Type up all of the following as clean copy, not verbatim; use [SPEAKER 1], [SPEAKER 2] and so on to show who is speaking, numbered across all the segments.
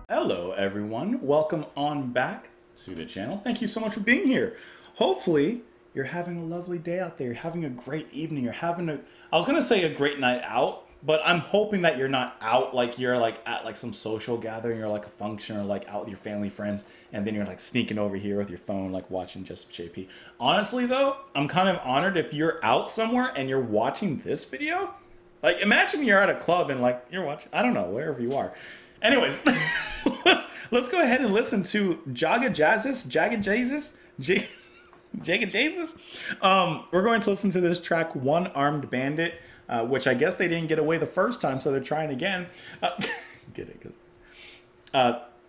[SPEAKER 1] Hello everyone, welcome on back to the channel. Thank you so much for being here. Hopefully you're having a lovely day out there. You're having a great evening. You're having I was gonna say a great night out, but I'm hoping that you're not out like you're like at like some social gathering or like a function or like out with your family friends and then you're like sneaking over here with your phone like watching Just JP. Honestly though, I'm kind of honored if you're out somewhere and you're watching this video. Like imagine you're at a club and like you're watching, I don't know, wherever you are. Anyways, let's go ahead and listen to Jaga Jazzist, Jaga Jazzist. We're going to listen to this track, One Armed Bandit, which I guess they didn't get away the first time, so they're trying again. Get it? Because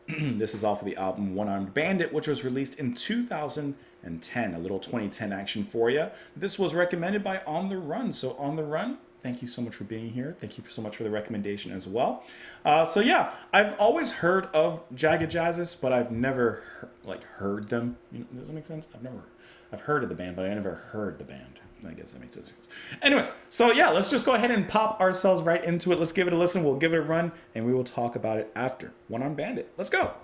[SPEAKER 1] this is off of the album One Armed Bandit, which was released in 2010. A little 2010 action for you. This was recommended by On The Run. So On The Run, thank you so much for being here. Thank you so much for the recommendation as well. So yeah, I've always heard of Jaga Jazzist, but I've never heard them. You know, does that make sense? I've heard of the band, but I never heard the band. I guess that makes sense. Anyways, so yeah, let's just go ahead and pop ourselves right into it. Let's give it a listen. We'll give it a run, and we will talk about it after. One Armed Bandit. Let's go.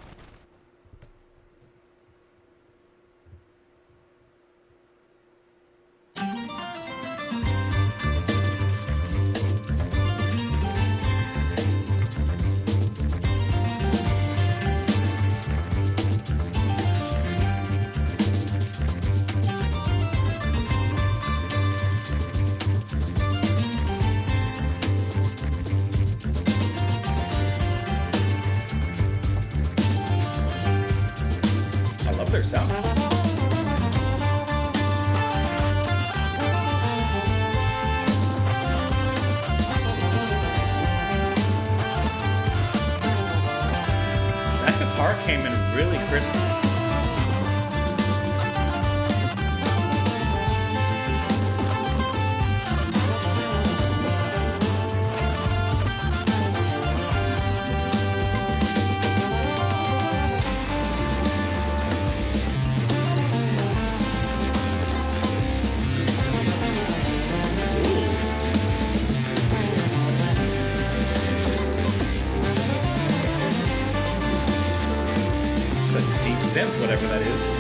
[SPEAKER 1] Their sound. That guitar came in really crispy. Synth, whatever that is.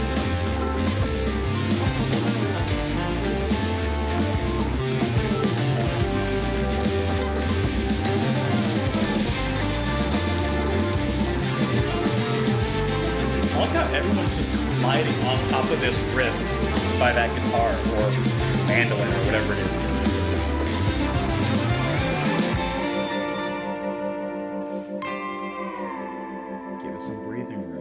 [SPEAKER 1] I like how everyone's just gliding on top of this riff by that guitar or mandolin or whatever it is. Give it some breathing room.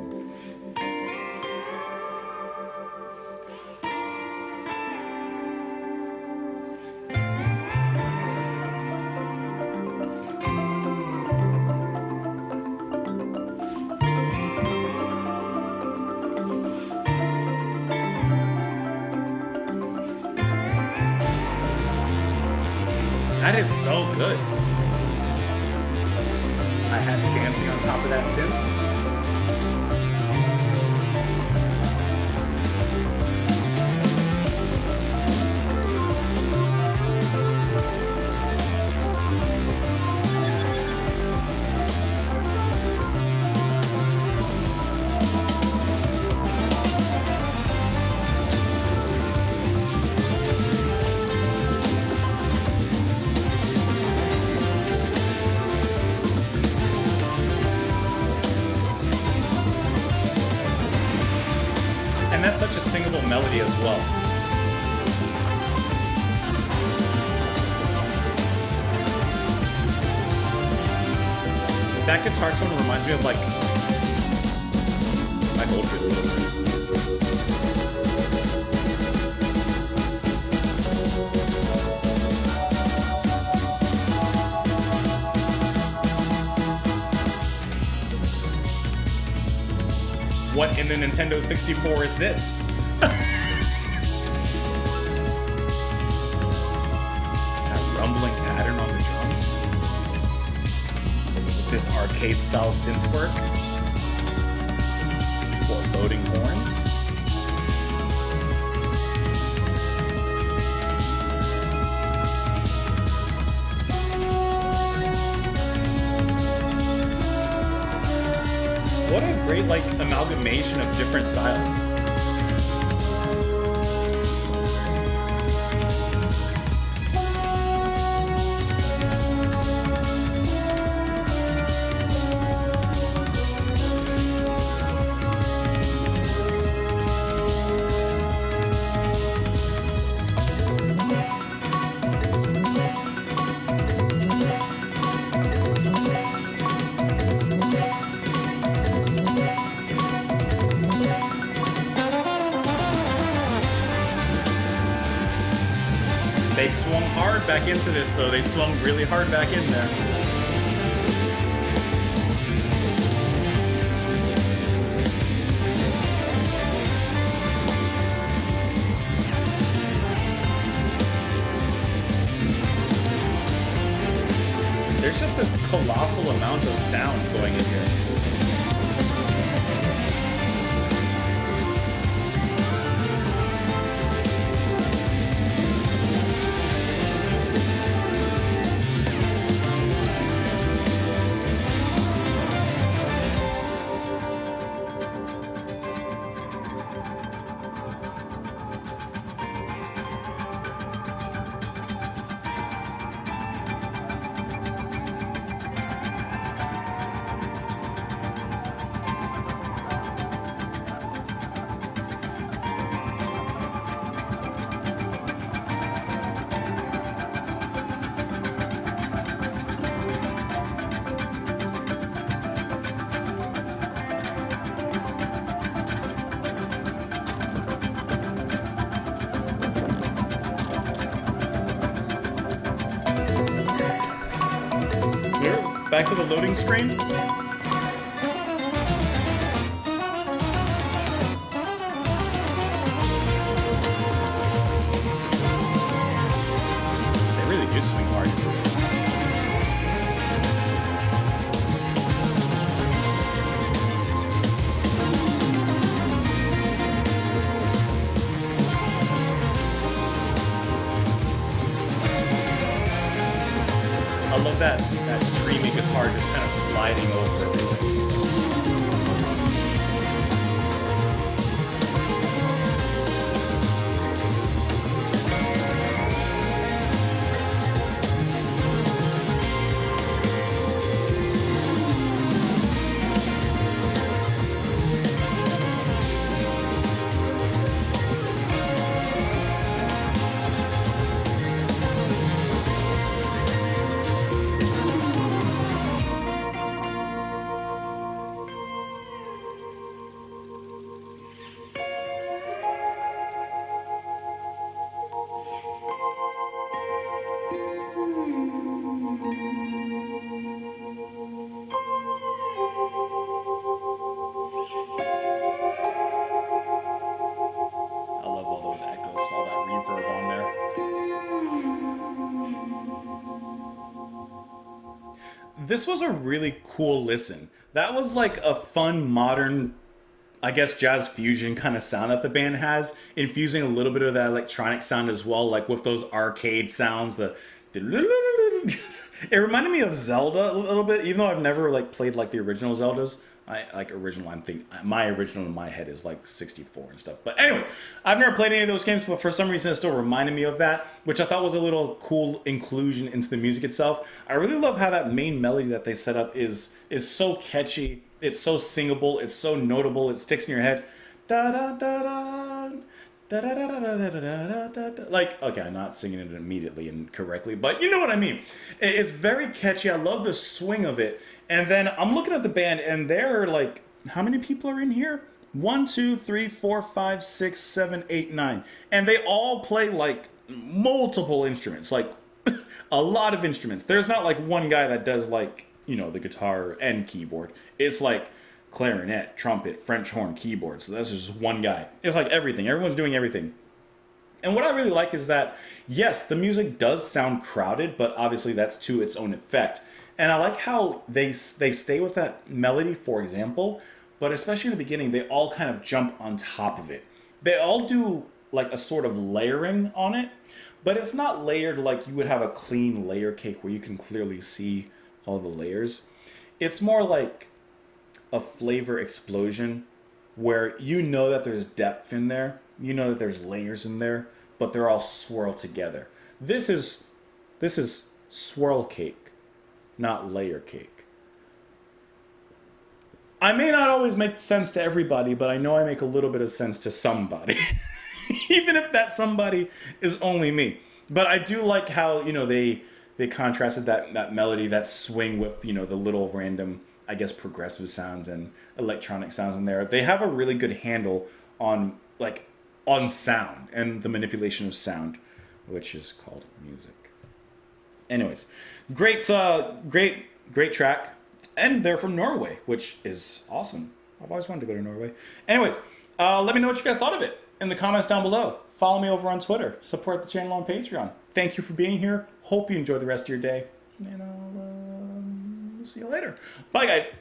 [SPEAKER 1] That is so good. I had dancing on top of that synth. That's such a singable melody as well. That guitar tone reminds me of like my old video. What in the Nintendo 64 is this? That rumbling pattern on the drums. With this arcade-style synth work. Foreboding horns. what a great like amalgamation of different styles. They swung hard back into this, though. They swung really hard back in there. There's just this colossal amount of sound going in here. Back to the loading screen. They really do swing hard into this. I love that dreamy guitar just kind of sliding over everything. Echoes, all that reverb on there. This was a really cool listen. That was like a fun, modern, I guess, jazz fusion kind of sound that the band has, infusing a little bit of that electronic sound as well, like with those arcade sounds. It reminded me of Zelda a little bit, even though I've never like played like the original Zeldas. My original in my head is like 64 and stuff. But anyways, I've never played any of those games, but for some reason it still reminded me of that, which I thought was a little cool inclusion into the music itself. I really love how that main melody that they set up is so catchy. It's so singable. It's so notable. It sticks in your head. Da da da da. Da, da, da, da, da, da, da, da, da. Like, okay, I'm not singing it immediately and correctly, but you know what I mean. It's very catchy. I love the swing of it. And then I'm looking at the band, and there are like, how many people are in here? 1, 2, 3, 4, 5, 6, 7, 8, 9. And they all play like multiple instruments, like a lot of instruments. There's not like one guy that does like, the guitar and keyboard. It's like clarinet, trumpet, French horn, keyboard. So that's just one guy. It's like everything. Everyone's doing everything. And what I really like is that, yes, the music does sound crowded, but obviously that's to its own effect. And I like how they stay with that melody, for example, but especially in the beginning, they all kind of jump on top of it. They all do like a sort of layering on it, but it's not layered like you would have a clean layer cake where you can clearly see all the layers. It's more like a flavor explosion where you know that there's depth in there, you know that there's layers in there, but they're all swirled together. This is swirl cake, not layer cake. I may not always make sense to everybody, but I know I make a little bit of sense to somebody. Even if that somebody is only me. But I do like how, they contrasted that melody, that swing with, the little random, I guess, progressive sounds and electronic sounds in there. They have a really good handle on sound and the manipulation of sound, which is called music. Anyways, great track. And they're from Norway, which is awesome. I've always wanted to go to Norway. Anyways, let me know what you guys thought of it in the comments down below. Follow me over on Twitter. Support the channel on Patreon. Thank you for being here. Hope you enjoy the rest of your day. And I'll see you later. Bye, guys.